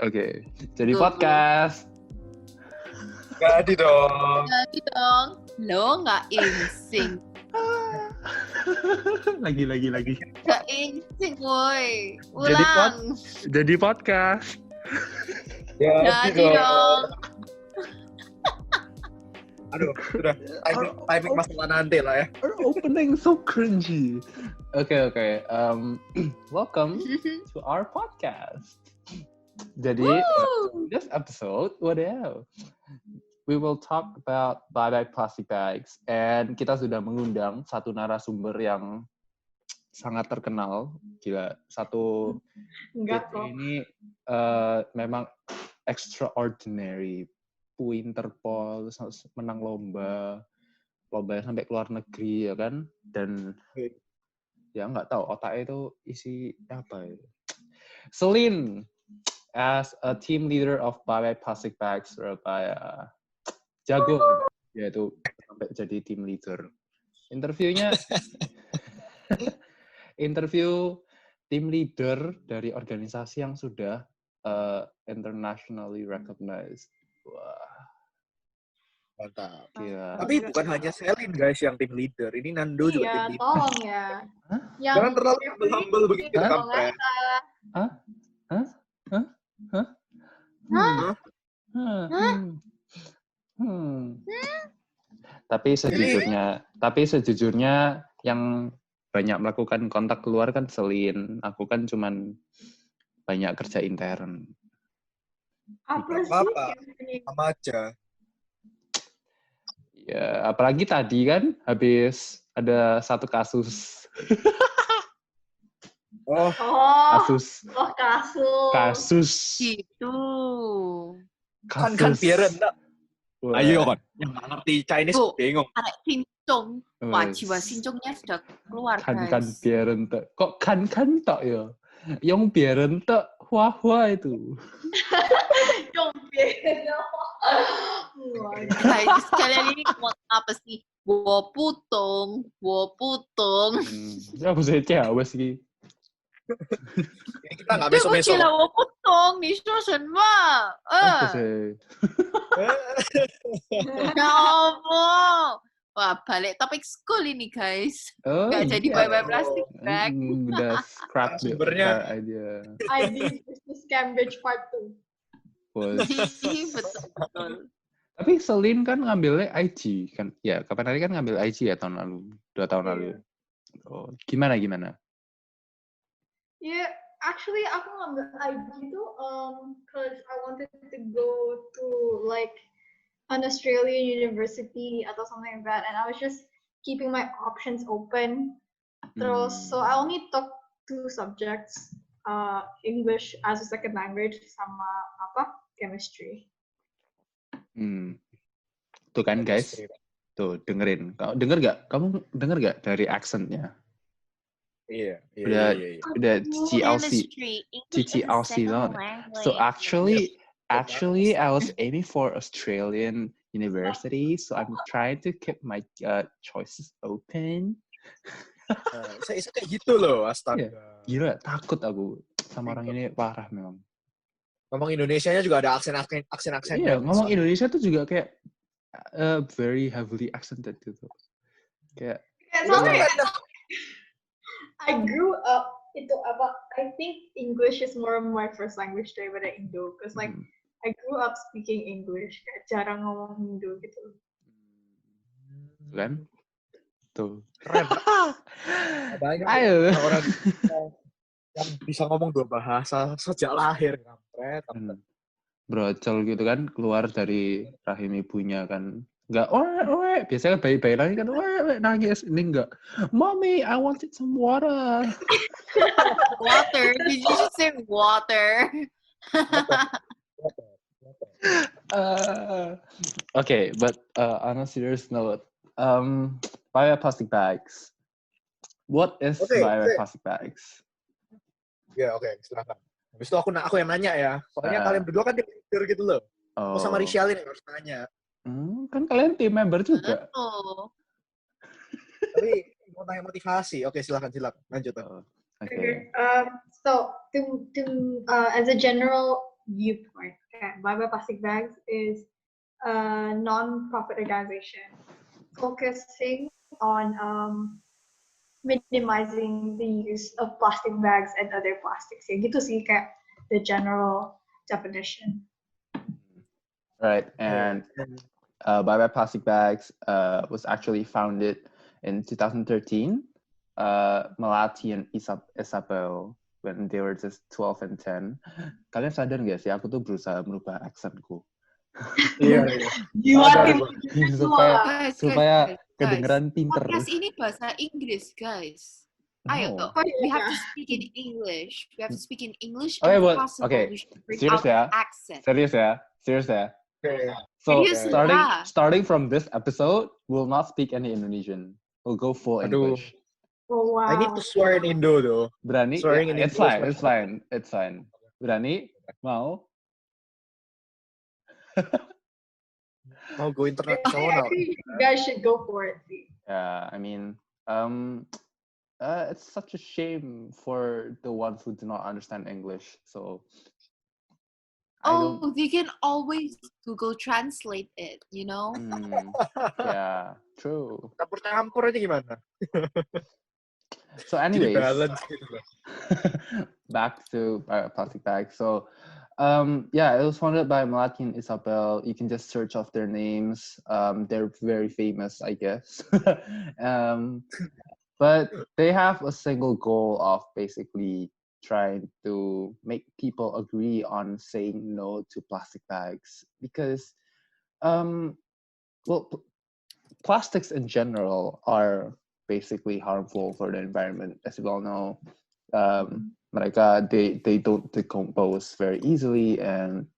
Oke. Jadi podcast. Jadi dong. Lo nggak insing. lagi. Nggak insing, woi. Ulang. Jadi podcast. Jadi dong. Aduh, sudah. Timing masalah nanti lah ya. Our opening so cringy. Okay. Welcome to our podcast. Jadi, this episode, we will talk about bye-bye plastic bags. And kita sudah mengundang satu narasumber yang sangat terkenal. Gila, satu ini memang extraordinary. Interpol, menang lomba sampai keluar negeri ya kan, dan ya nggak tahu otaknya itu isi apa ya. Celine as a team leader of BBPB Plastic Bags Surabaya, jago yaitu sampai jadi team leader. Interview team leader dari organisasi yang sudah internationally recognized. Wah. Mantap. Gila. Tapi bukan hanya Celine guys yang tim leader. Ini Nando juga tim leader. Tolong ya. Jangan terlalu humble begitu kampret. Tapi sejujurnya yang banyak melakukan kontak keluar kan Celine. Aku kan cuman banyak kerja intern. Apa sih? Sama aja. Ya, apalagi tadi kan habis ada satu kasus. Kasus. Gitu. Kan biar enggak. Ayo kan. Yang nggak ngerti Chinese bingung. Arek sincong. Wah, jiwa sincongnya sudah keluar, guys. Kan biar entek. Kok kan tok ya? Yang biar entek wah itu. Yang biar. Guys, kalian ini ngomong apa sih? Wo putung. Ya bisa Jawa sih. Ini kita nggak meso-meso. Itu wo putung, ni说什么？Ya Allah. Wah, balik topik school ini, guys. Nggak jadi bye-bye plastic bag. Udah scrap sumbernya idea. ID Business Cambridge Part 2. Betul. Tapi Celine kan ngambilnya IG kan? Ya, kapan hari kan ngambil IG ya tahun lalu, 2 tahun lalu. Oh, gimana? Yeah, actually aku ngambil IG itu because I wanted to go to like an Australian university atau something like that, and I was just keeping my options open. Terus, so I only took 2 subjects, English as a second language sama chemistry. Tuh kan guys, tuh dengerin. Kamu denger gak dari accentnya? Iya. Udah GLC banget. So actually I was aiming for Australian university, so I'm trying to keep my choices open. Saya kayak gitu loh, astaga. Gila, takut aku sama orang ini, parah memang. Ngomong Indonesianya juga ada aksen. Iya, ngomong Indonesia tuh juga kayak very heavily accented gitu. Kayak I grew up I think English is more of my first language daripada Indo, because like I grew up speaking English, kayak jarang ngomong Indo gitu. Kan? Tuh. Keren. Banyak orang yang bisa ngomong 2 bahasa sejak lahir, kampret. Brocol gitu kan, keluar dari rahim ibunya kan. Enggak, biasanya bayi-bayi lagi kan, nangis. Ini enggak. Mommy, I wanted some water. Water? Did you just say water? Okay, but on a serious note, BBPB plastic bags. What is BBPB plastic bags? Ya, oke, silakan. Habis itu aku yang nanya ya. Soalnya kalian berdua kan tim leader gitu loh. Aku sama Rishalin yang harus nanya. Kan kalian tim member juga. Oh. Tapi mau tanya motivasi. Oke, silakan lanjut. Okay. So as a general viewpoint, Bye Bye Plastic Bags is a non-profit organization focusing on minimizing the use of plastic bags and other plastics. Ya gitu sih kayak the general definition. Right, and Bye Bye Plastic Bags was actually founded in 2013. Melati and Isabel when they were just 12 and 10. Kalian sadar nggak sih, aku tuh berusaha merubah aksenku. Iya. supaya kedengeran pinter. Podcast ini bahasa Inggris, guys. Ayo, we have to speak in English. We have to speak in English. Okay, if possible, okay. we should bring Serious out accent. Serious ya. Okay. So Serius starting from this episode, we'll not speak any Indonesian. We'll go full English. Oh, wow. I need to swear in Indo though. Berani? Swearing in It's Indo fine. It's fine. Berani? Mau? Mau go international. I think you guys should go for it. Yeah, I mean, it's such a shame for the ones who do not understand English. So. They can always Google Translate it, you know? Yeah, true. Campur aja gimana? So anyways, gitu. Back to Plastic Bag. So, it was founded by Melati and Isabel. You can just search off their names. They're very famous, I guess. But they have a single goal of basically trying to make people agree on saying no to plastic bags because, plastics in general are basically harmful for the environment, as you all know. They don't decompose very easily, and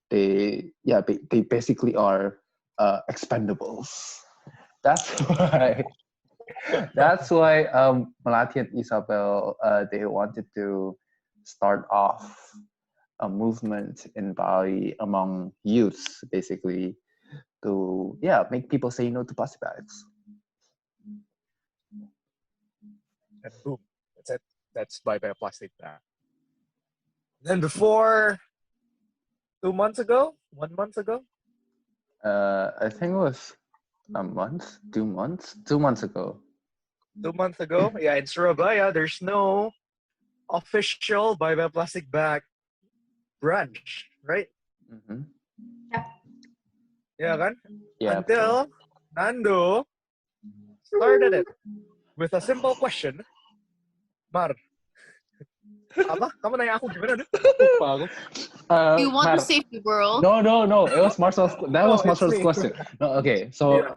they basically are expendables. That's why Melati and Isabel they wanted to start off a movement in Bali among youths, basically, to make people say no to plastic bags. And boom, that's it. That's Bye Bye Plastic Bag. Then before 1 month ago. I think it was a month, 2 months, 2 months ago. 2 months ago, yeah, in Surabaya, there's no official Bye Bye Plastic Bag branch, right? Mm-hmm. Yeah, kan? Yeah. Until Nando started it with a simple question. Mar, apa? Kamu nanya aku gimana? Lupa aku. You want to save the world? No. It was Marcel's. That was Marcel's question. No, okay. So,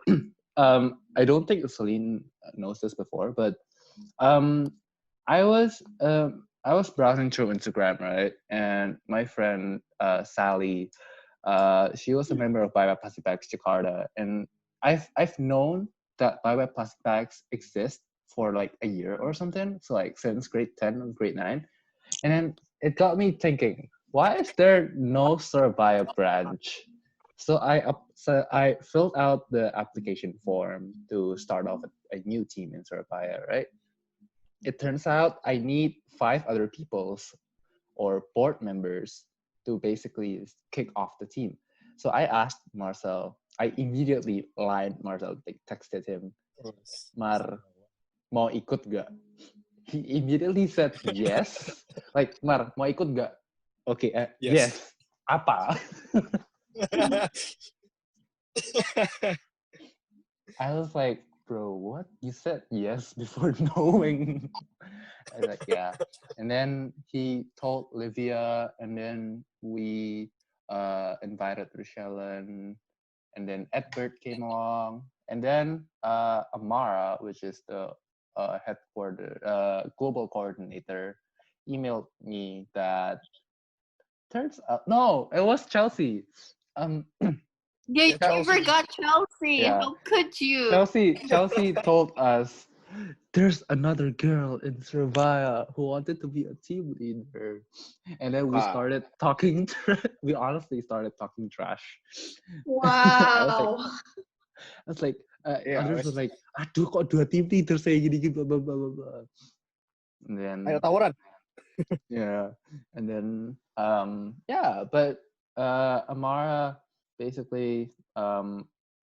I don't think Celine knows this before, but I was browsing through Instagram, right? And my friend Sally, she was a member of Bye Bye Plastic Bags Jakarta, and I've known that Bye Bye Plastic Bags exist for like a year or something. So like since grade 10 or grade 9. And then it got me thinking, why is there no Surabaya branch? So I filled out the application form to start off a new team in Surabaya, right? It turns out I need 5 other peoples or board members to basically kick off the team. So I asked Marcel, I immediately lined Marcel, texted him, Mar, mau ikut gak? He immediately said yes. Like, Mar, mau ikut gak? Okay, yes. Apa? I was like, bro, what? You said yes before knowing. I was like, yeah. And then he told Livia, and then we invited Rochelle, and then Edbert came along, and then Amara, which is the global coordinator, emailed me that turns out, no, it was Chelsea. Yeah, you forgot Chelsea. Yeah. How could you? Chelsea told us there's another girl in Surabaya who wanted to be a team leader, and then we started talking. We honestly started talking trash. Wow. I was like, others were like, aduh kok 2 team leader saya gini blah blah blah blah. And then Ayo tawuran. yeah, and then but Amara basically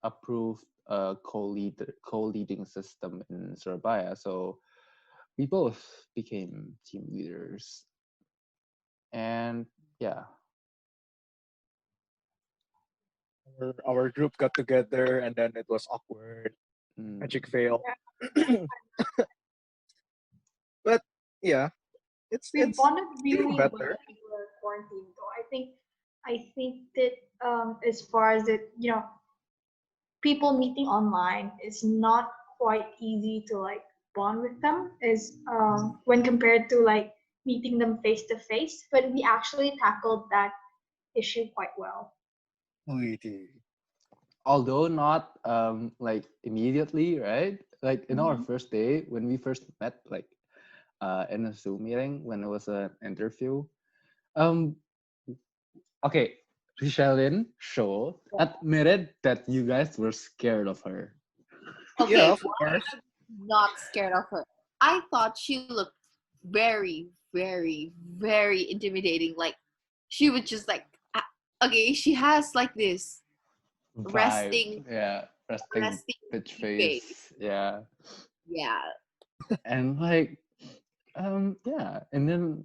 approved a co-leading system in Surabaya, so we both became team leaders, and yeah. Our group got together and then it was awkward. Magic fail. But yeah, it's We bonded getting really well better. over quarantine, though. I think that as far as it, people meeting online is not quite easy to like bond with them as when compared to like meeting them face to face. But we actually tackled that issue quite well. Although not like immediately, right? Like in our Mhm. first day when we first met, like in a Zoom meeting when it was an interview. Um, okay, Richelin admitted that you guys were scared of her. Okay, Yeah, of why course. am I not scared of her? I thought she looked very, very, very intimidating. Like she would just like, okay, she has like this Vibe, resting, yeah, resting resting bitch face. face, yeah, Yeah. and like, yeah, and then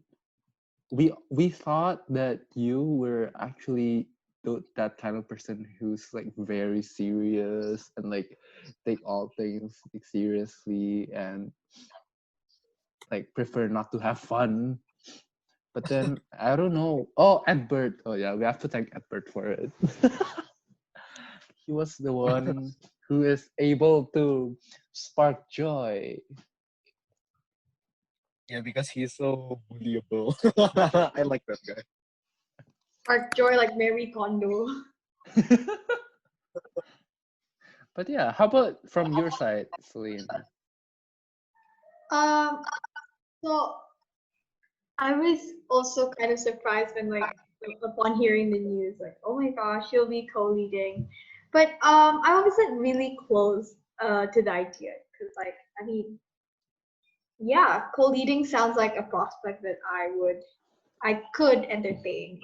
we thought that you were actually that kind of person who's like very serious and like take all things like, seriously and like prefer not to have fun. But then I don't know. Oh, Edbert. Oh yeah, we have to thank Edbert for it. He was the one who is able to spark joy. Yeah, because he's so bullyable. I like that guy. Or joy like Mary Kondo. But yeah, how about from your side, Celine? Um, so I was also kind of surprised when like upon hearing the news, like, oh my gosh, she'll be co-leading. But I wasn't really close to the idea because like I mean, yeah, co-leading sounds like a prospect that I could entertain.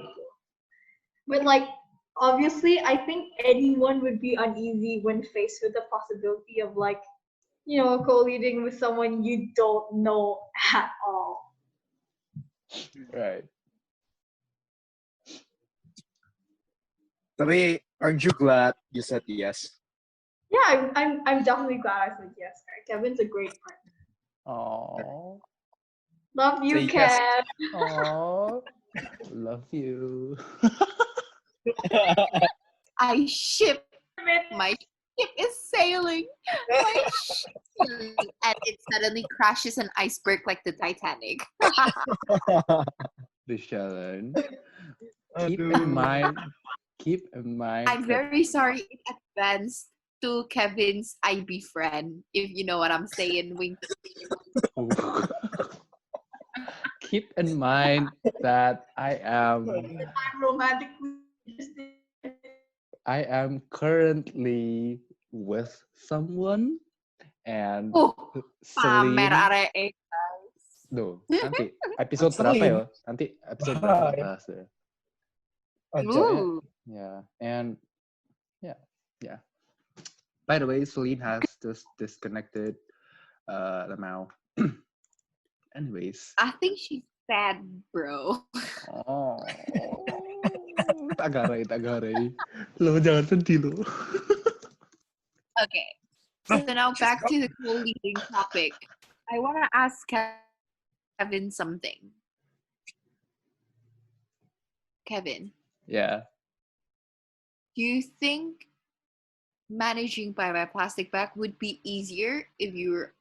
But like obviously I think anyone would be uneasy when faced with the possibility of like, co-leading with someone you don't know at all. Right. Tapi, aren't you glad you said yes? Yeah, I'm definitely glad I said yes. Kevin's a great partner. Oh, Love you, Say yes. Kev. oh, love you. I ship my ship is sailing. My ship is sailing. And it suddenly crashes an iceberg like the Titanic. Richelin, keep Aduh. in mind. Keep in mind. I'm very sorry in advance to Kevin's IB friend, if you know what I'm saying. Wink. Keep in mind that I am I'm romantically interested. I am currently with someone and Oh, pamer Celine. arek. Duh, nanti episode berapa Celine. ya? Nanti episode berapa kita bahas ya? Ooh. Yeah, and yeah. By the way, Celine has just disconnected Lamau. Anyways. I think she's sad, bro. Oh, tak garai. Lo jangan sedih lo. Okay. So now back to the co-leading topic. I want to ask Kevin something. Kevin, Yeah. do you think managing by plastic bag would be easier if you're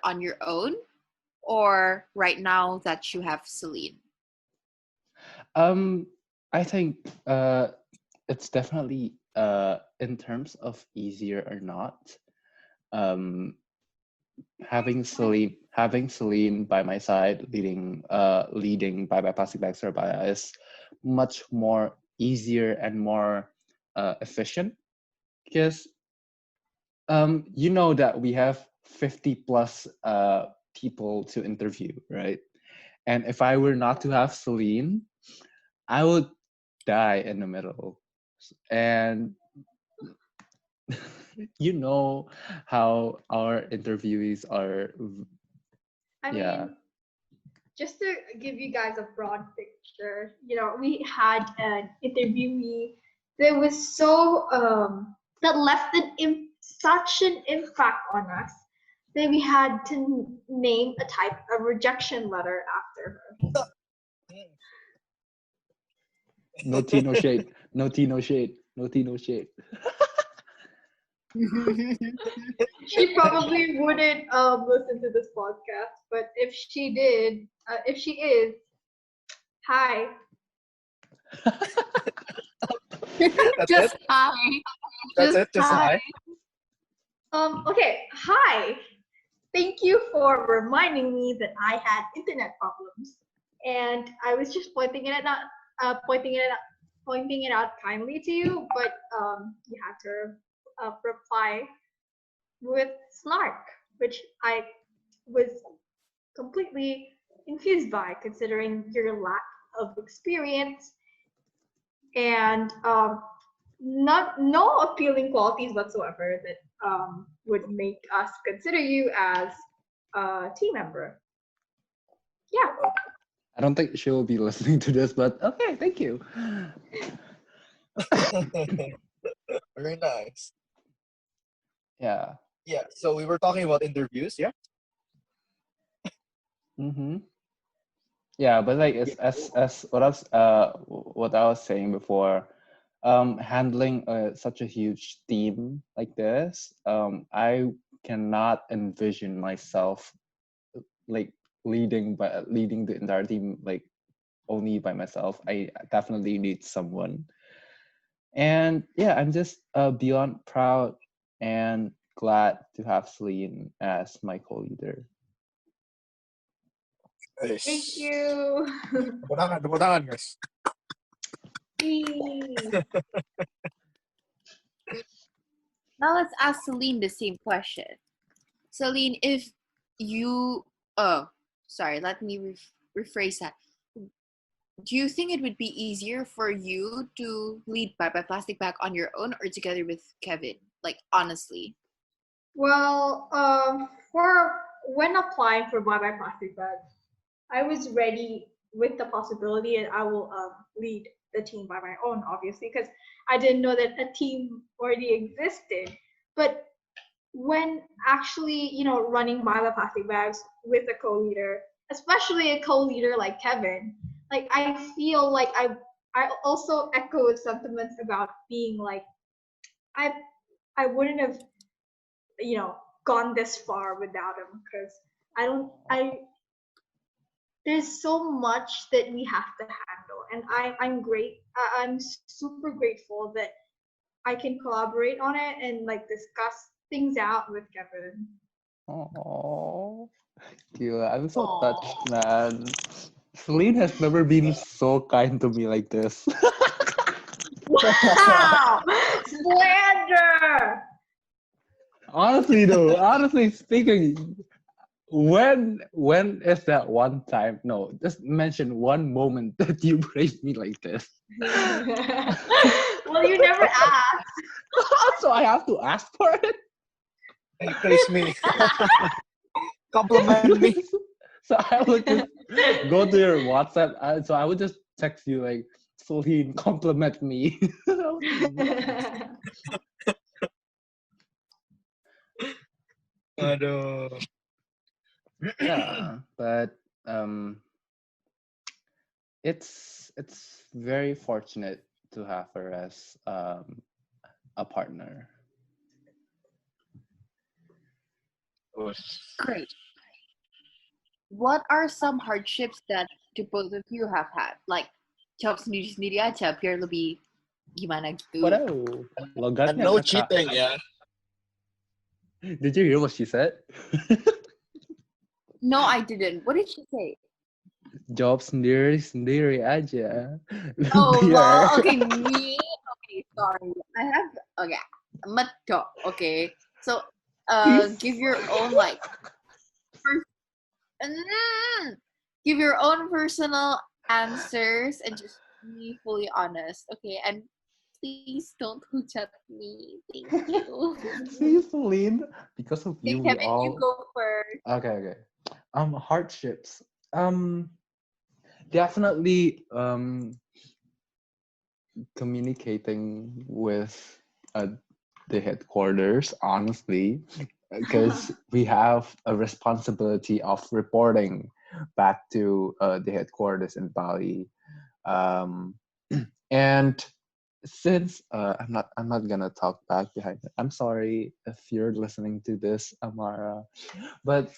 on your own, or right now that you have Celine? I think it's definitely in terms of easier or not. Having Celine by my side leading Bye Bye Plastic Bag Surabaya is much more easier and more efficient because you know that we have 50 plus people to interview, right? And if I were not to have Celine, I would die in the middle. And you know how our interviewees are. I Yeah. mean, just to give you guys a broad picture, we had an interviewee that was that left such an impact on us that we had to name a rejection letter after her. No tea, no shade. No tea, no shade. No tea, no shade. She probably wouldn't listen to this podcast, but if she did, if she is, hi. Just hi. That's it. Just hi. Okay, hi. Thank you for reminding me that I had internet problems, and I was just pointing it out kindly to you, but you had to reply with snark, which I was completely confused by, considering your lack of experience and no appealing qualities whatsoever that would make us consider you as a team member. Yeah. I don't think she'll be listening to this, but okay, thank you. Very nice. Yeah. Yeah. So we were talking about interviews. Yeah. Mm-hmm. Yeah, but like as what I was saying before, handling such a huge team like this, I cannot envision myself like leading the entire team like only by myself. I definitely need someone. And yeah, I'm just beyond proud and glad to have Celine as my co-leader. Thank you. Tepuk tangan, guys. Now let's ask Celine the same question. Celine, if you, let me rephrase that. Do you think it would be easier for you to lead Bye Bye Plastic Bag on your own or together with Kevin? Like, honestly. Well, for when applying for Bye Bye Plastic Bag, I was ready with the possibility that I will lead the team by my own, obviously, because I didn't know that a team already existed. But when actually, running Bye Bye Plastic Bags with a co-leader, especially a co-leader like Kevin, like I feel like I also echo sentiments about being like I wouldn't have gone this far without him, because I there's so much that we have to handle, and I'm super grateful that I can collaborate on it and like discuss things out with Kevin. Oh, I'm so touched, man. Celine has never been so kind to me like this. Wow! Slander! Honestly speaking, when is that one time? No, just mention one moment that you praised me like this. Well, you never asked. So I have to ask for it? Hey, praise me. Compliment me. So I would just go to your WhatsApp. So I would just text you like, Celine, compliment me. Aduh. Yeah, but it's very fortunate to have her as a partner. Great. What are some hardships that the both of you have had? Like, jawab sendiri-sendiri aja biar lebih gimana gitu. Waduh, logatnya No kakak. cheating, yeah. Did you hear what she said? No, I didn't. What did she say? Jawab sendiri aja. Oh, Biar. well, okay, me. Okay, sorry. I have, okay, medok, okay. So, give your own, like, first Give your own personal answers and just be fully honest, okay? And please don't hoot at me. Thank you. See, Celine, because of Okay, you, we Kevin, you all. go first. Okay. Hardships. Definitely. Communicating with the headquarters, honestly, because we have a responsibility of reporting back to the headquarters in Bali. Um, and since I'm not gonna talk back behind it. I'm sorry if you're listening to this, Amara, but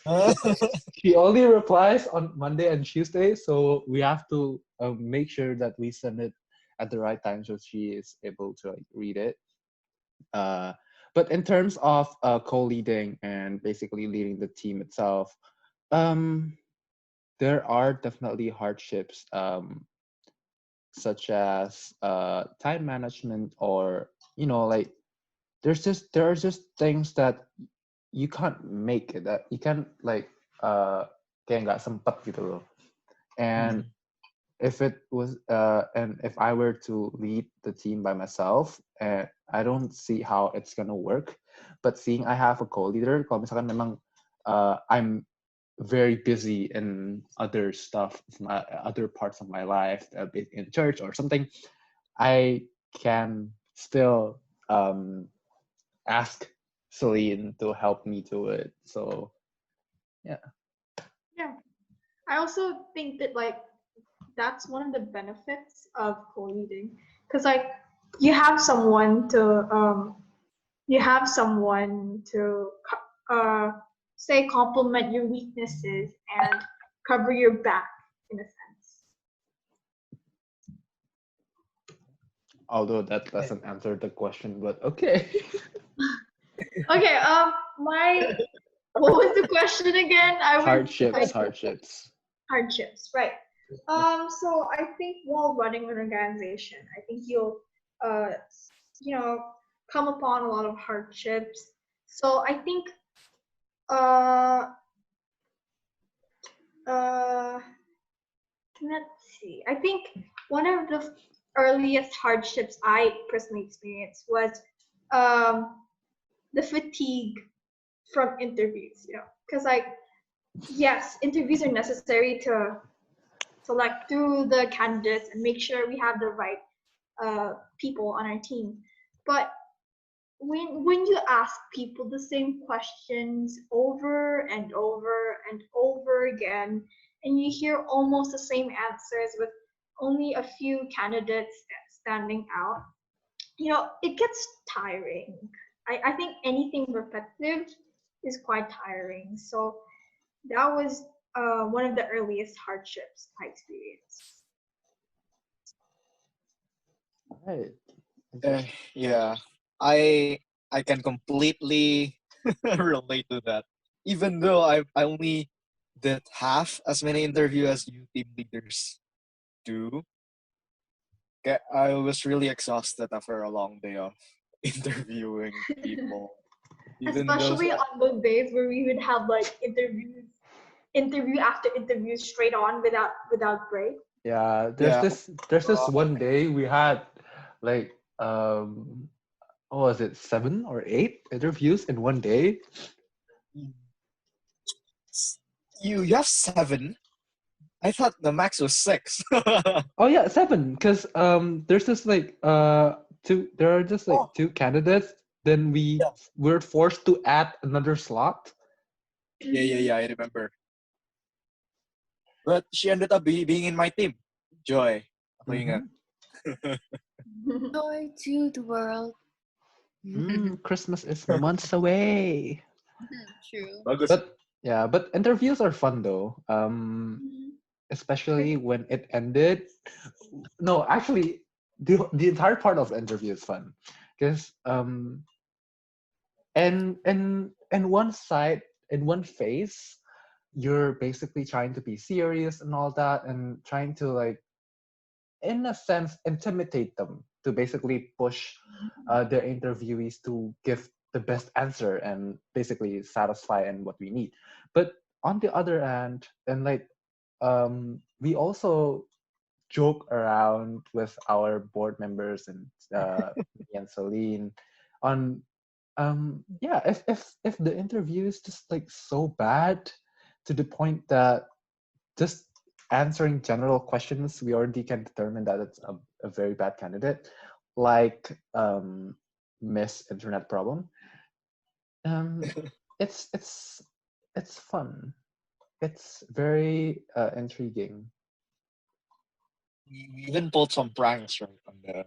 she only replies on Monday and Tuesday, so we have to make sure that we send it at the right time so she is able to like read it. Uh, but in terms of co-leading and basically leading the team itself, um, there are definitely hardships, such as time management, or like there are just things that you can't make it, that you can't like kayak nggak sempet gitu loh. And if I were to lead the team by myself, I don't see how it's gonna work. But seeing I have a co-leader, kalau misalkan memang I'm very busy in other stuff, other parts of my life, in church or something, I can still ask Celine to help me do it. So yeah. Yeah. I also think that like that's one of the benefits of co-leading, because like you have someone to say compliment your weaknesses and cover your back in a sense. Although that doesn't answer the question, but okay. Okay, what was the question again? Hardships. Hardships, right. So I think while running an organization, I think you'll uh you know come upon a lot of hardships. So I think uh uh let's see. I think one of the earliest hardships I personally experienced was the fatigue from interviews, because like yes, interviews are necessary to select through the candidates and make sure we have the right people on our team. But when you ask people the same questions over and over and over again, and you hear almost the same answers with only a few candidates standing out, it gets tiring. I think anything repetitive is quite tiring. So that was one of the earliest hardships I experienced. Right. Yeah, I can completely relate to that. Even though I only did half as many interviews as you team leaders do, I was really exhausted after a long day of interviewing people. Even Especially those, on those days where we would have like interview after interview straight on without break. Yeah, yeah, there's this one day we had like what was it, 7 or 8 interviews in one day. you have 7. I thought the max was 6. Oh yeah, 7. Because there's just like there are just like Oh. 2 candidates. Then we're forced to add another slot. Yeah, I remember. But she ended up being in my team. Joy. Ako ingat. Joy to the world. Christmas is months away. True. Bagus. But interviews are fun though. Especially when it ended. No, actually, the entire part of the interview is fun, because and one side, in one phase, you're basically trying to be serious and all that, and trying to like, in a sense, intimidate them to basically push their interviewees to give the best answer and basically satisfy and what we need. But on the other hand, and like we also joke around with our board members and me and Celine on yeah, if the interview is just like so bad to the point that just answering general questions we already can determine that it's a very bad candidate, like Miss Internet Problem. It's it's fun. It's very intriguing. We even pulled some pranks right on the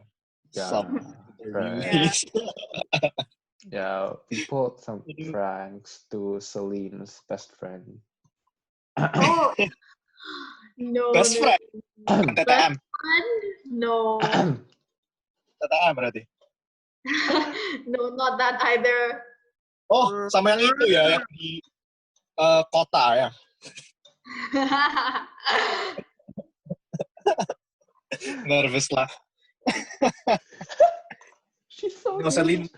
Yeah, some right. interviewees. Yeah, we pulled some pranks to Celine's best friend. Oh no, Best no, friend, no. Best TTM, friend? No. TTM berarti. No, not that either. Oh, sama yang itu ya, yang di kota ya. Nervous lah. She's so No, Celine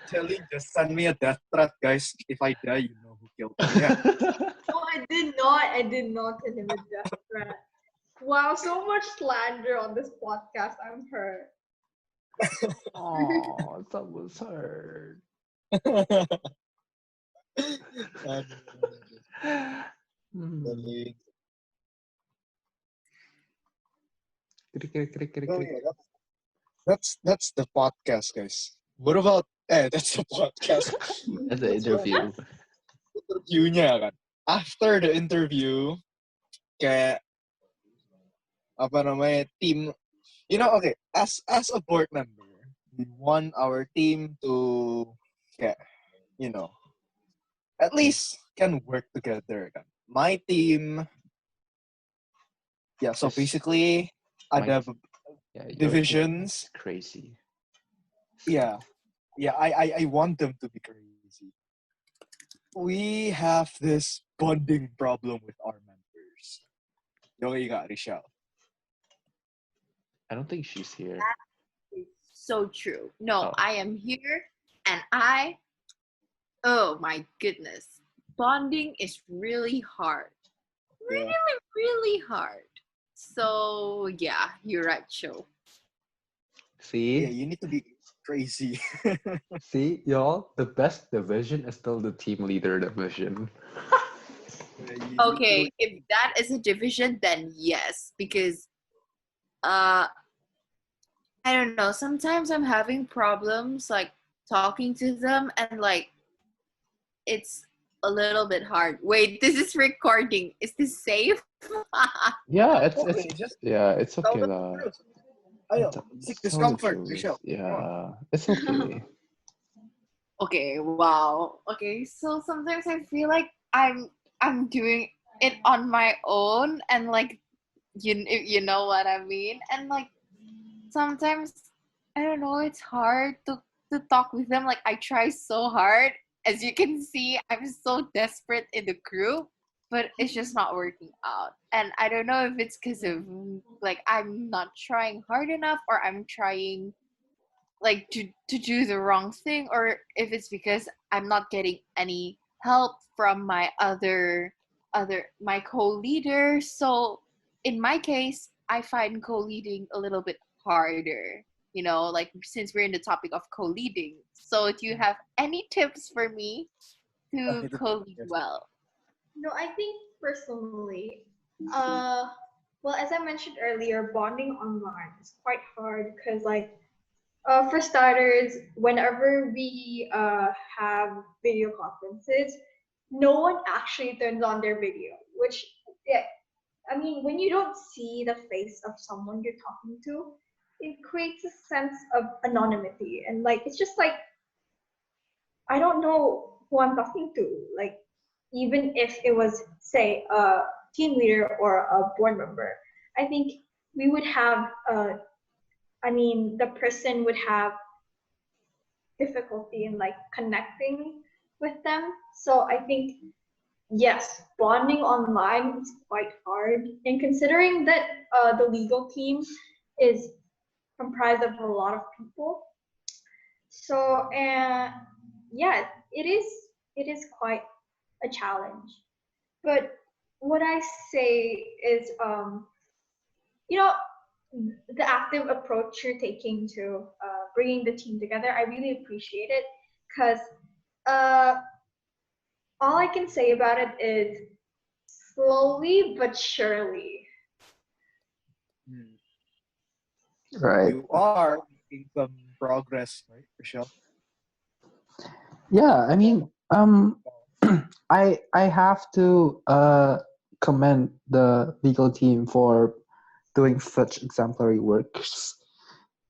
just sent me a death threat, guys. If I die, you know who killed me. Yeah. No, I did not. I did not send him a death threat. Wow, so much slander on this podcast. I'm hurt. Oh, that was hurt. Celine. Oh, yeah, that's the podcast, guys. What about that's the podcast. That's the interview. Interviewnya kan. After the interview, kayak apa namanya team, you know, okay, as a board member, we want our team to kayak, you know, at least can work together kan. My team, yeah, so Just- basically my- ada Yeah, your divisions. team is crazy. Yeah, I want them to be crazy. We have this bonding problem with our members. Yung ika, Rishal. I don't think she's here. So true. No, Oh. I am here and oh my goodness. Bonding is really hard. Yeah. Really hard. So yeah, you're right, Cho. See? Yeah, you need to be crazy. See, y'all, the best division is still the team leader division. Okay, if that is a division, then yes, because I don't know, sometimes I'm having problems like talking to them and like it's a little bit hard. Wait, this is recording. Is this safe? Yeah, it's Okay, just it's tell okay them lah. the truth. Ayo, seek discomfort, Rishal. Yeah, it's okay. Okay, wow. Okay, so sometimes I feel like I'm doing it on my own and like you know what I mean? And like sometimes I don't know, it's hard to talk with them. Like I try so hard. As you can see, I'm so desperate in the group, but it's just not working out. And I don't know if it's because of like I'm not trying hard enough or I'm trying like to do the wrong thing or if it's because I'm not getting any help from my other my co-leader. So in my case, I find co-leading a little bit harder, you know, like since we're in the topic of co-leading. So do you have any tips for me to co-lead well? No, I think personally, well, as I mentioned earlier, bonding online is quite hard because, like, for starters, whenever we have video conferences, no one actually turns on their video, which, yeah, I mean, when you don't see the face of someone you're talking to, it creates a sense of anonymity. And, like, it's just like, I don't know who I'm talking to. Like, even if it was, say, a team leader or a board member, I think we would have, the person would have difficulty in like connecting with them. So I think, yes, bonding online is quite hard. And considering that the legal team is comprised of a lot of people, so yeah, it is quite a challenge. But what I say is, you know, the active approach you're taking to bringing the team together. I really appreciate it because uh, all I can say about it is slowly but surely. Hmm. Right. You are making some progress, right, Michelle? Yeah, I mean, I have to commend the legal team for doing such exemplary works.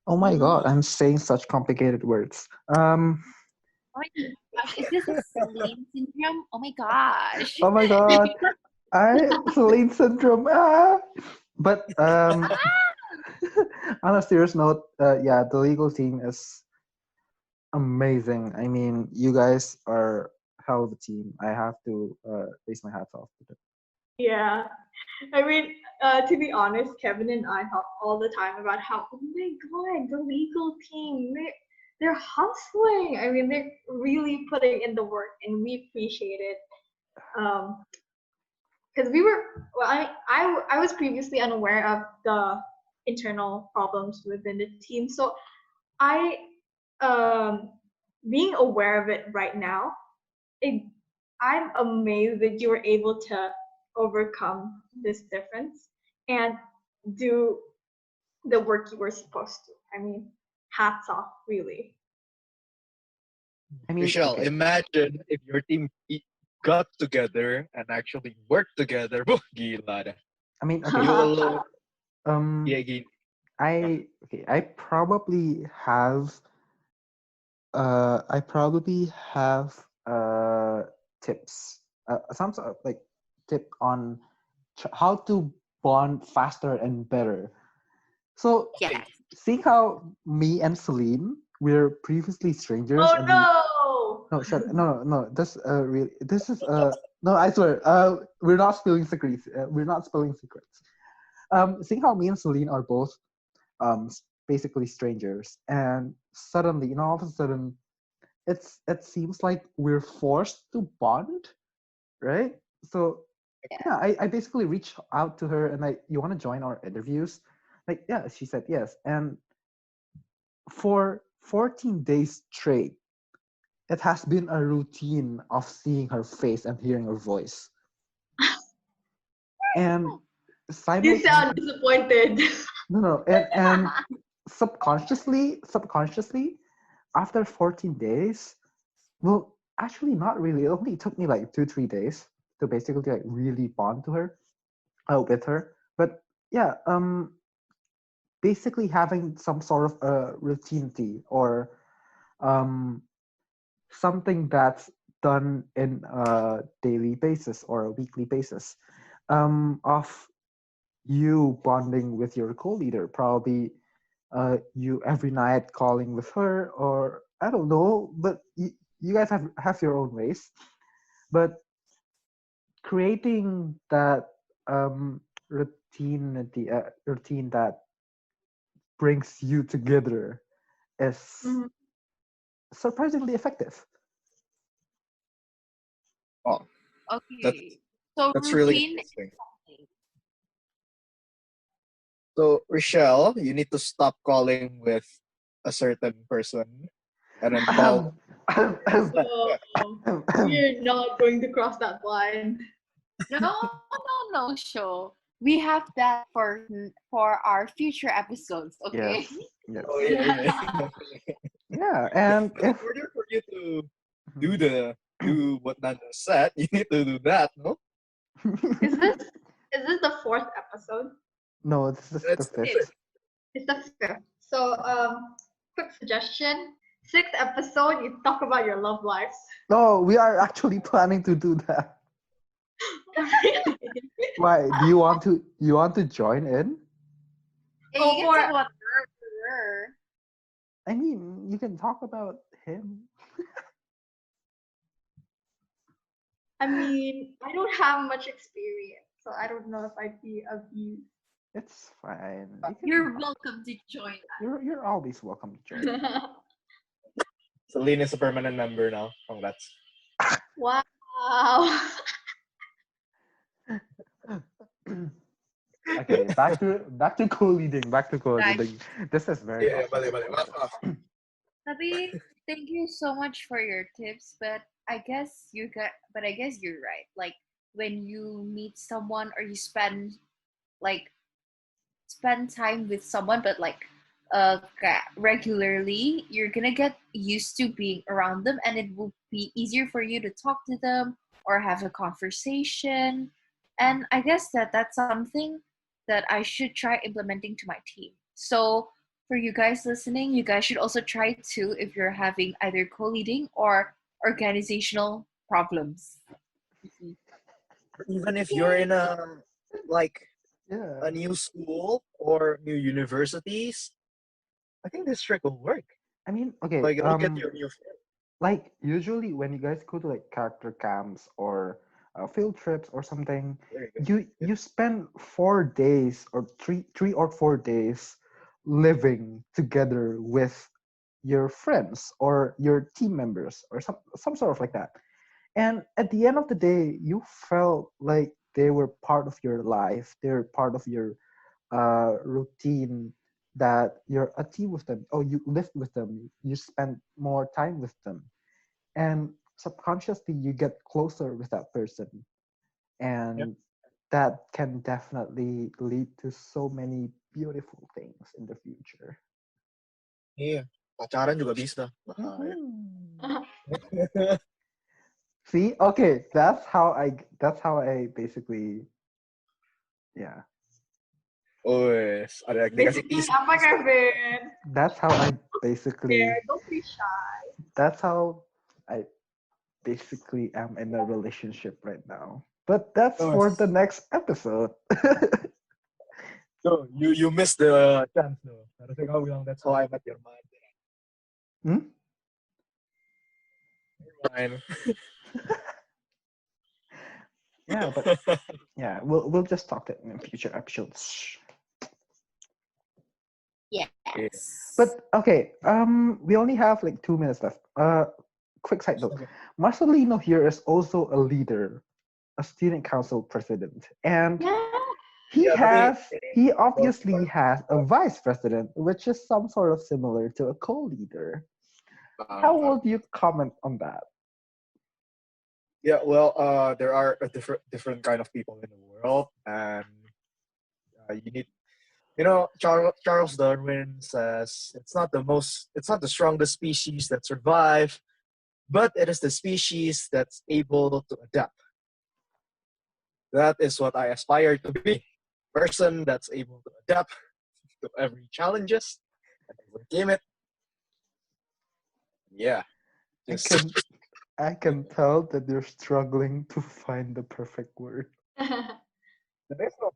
Oh my God, I'm saying such complicated words. Oh my gosh, is this a Celine syndrome? Oh my gosh. Oh my God, Celine syndrome. Ah! But on a serious note, yeah, the legal team is amazing. I mean, you guys are hell of a team. I have to raise my hats off to them. Yeah. I mean, to be honest, Kevin and I talk all the time about how, oh my God, the legal team, they're hustling. I mean, they're really putting in the work, and we appreciate it. Because I was previously unaware of the internal problems within the team, so I, um, being aware of it right now, it, I'm amazed that you were able to overcome this difference and do the work you were supposed to. I mean, hats off, really. I mean, Michelle, okay. imagine if your team got together and actually worked together. Wah, gila dah. I mean, You okay. alone. Um, Yeah, gini. I probably have tips, some sort of like tip on how to bond faster and better. So Yes. see how me and Celine, we're previously strangers, Oh and we no! no shut no this really this is no, I swear, we're not spilling secrets, we're not spilling secrets. Seeing how me and Celine are both basically strangers, and suddenly, all of a sudden, it seems like we're forced to bond, right? So yeah, I basically reached out to her and like, you want to join our interviews? Like, yeah, she said yes. And for 14 days straight, it has been a routine of seeing her face and hearing her voice. And You sound simultaneously, disappointed. no, and subconsciously, after 14 days, well, actually not really. It only took me like 2-3 days to basically like really bond to her, with her. But yeah, basically having some sort of a routinity, or um something that's done in a daily basis or a weekly basis, of you bonding with your co-leader, probably you every night calling with her, or I don't know, but you guys have your own ways, but creating that routine that brings you together is Mhm. surprisingly effective. Oh, that's Okay. So that's really routine is interesting. something. So, Rochelle, you need to stop calling with a certain person and then call. No, we're not going to cross that line. No, show. We have that for our future episodes, okay? Yes, yes, Oh yeah. yeah, and But in if order for you to do what Nando said, you need to do that, no? Is this is this the fourth episode? no, this is the That's the fifth. fifth. It's the fifth. So quick suggestion. Sixth episode, you talk about your love lives. No, we are actually planning to do that. Really? Why? Do you want to join in? Yeah, Oh, you can talk about her. I mean, you can talk about him. I mean, I don't have much experience, so I don't know if I'd be of use. It's fine. You're welcome to join us. You're always welcome to join. Celine is a permanent member now. Congrats. Wow. Okay, back to co-leading. This is very Yeah, awesome. balik. Maaf. Tapi, thank you so much for your tips, but I guess you're right. Like when you meet someone or you like spend time with someone, but like regularly, you're gonna get used to being around them, and it will be easier for you to talk to them or have a conversation. And I guess that's something that I should try implementing to my team. So for you guys listening, you guys should also try too if you're having either co-leading or organizational problems. Even if you're in like Yeah. a new school or new universities, I think this trick will work. I mean, okay. Like look at your new friend. Like usually when you guys go to like character camps or field trips or something, There you go. you spend 4 days or three or 4 days living together with your friends or your team members or some sort of like that. And at the end of the day, you felt like they were part of your life. They're part of your routine, that you're a team with them. Oh, you lived with them. You spend more time with them, and subconsciously you get closer with that person, and that can definitely lead to so many beautiful things in the future. Iya, pacaran juga bisa. See, okay, that's how I basically, yeah, Ada dikasih Basically, teaser. apa Kevin? that's how I basically, Yeah, don't be shy. that's how I basically am in a relationship right now. But that's for the next episode. So you missed the chance though. Harusnya kamu bilang that's how I met your mind. Hmm? Mine. Yeah, but yeah, we'll just talk that in future episodes. Yes. But okay, we only have like 2 minutes left. Quick side note: Okay. Marcelino here is also a leader, a student council president, and Yeah. he obviously has a vice president, which is some sort of similar to a co-leader. How would you comment on that? Yeah, well, there are a different kind of people in the world, and you need, Charles Darwin says it's not the strongest species that survive, but it is the species that's able to adapt. That is what I aspire to be, person that's able to adapt to every challenges and overcame it. Yeah, I can tell that you're struggling to find the perfect word. there is no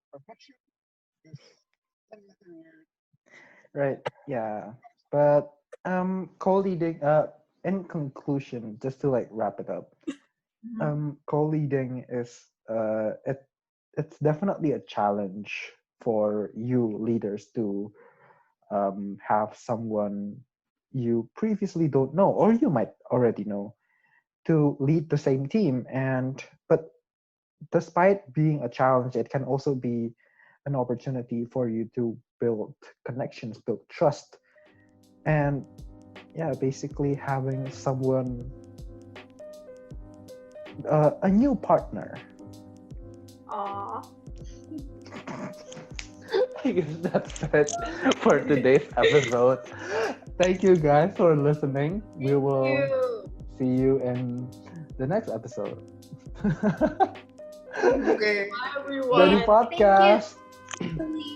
perfection. Right. Yeah. But co-leading, in conclusion, just to like wrap it up, co-leading is it's definitely a challenge for you leaders to have someone you previously don't know, or you might already know, to lead the same team. And but despite being a challenge, it can also be an opportunity for you to build connections, build trust, and yeah, basically having someone, a new partner. Aw. I guess that's it for today's episode. Thank you guys for listening. We will see you in the next episode. Okay. Bye, Dari everyone. podcast.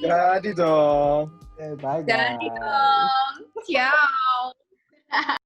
Jadi dong. Bye guys. Daddy dong. Ciao.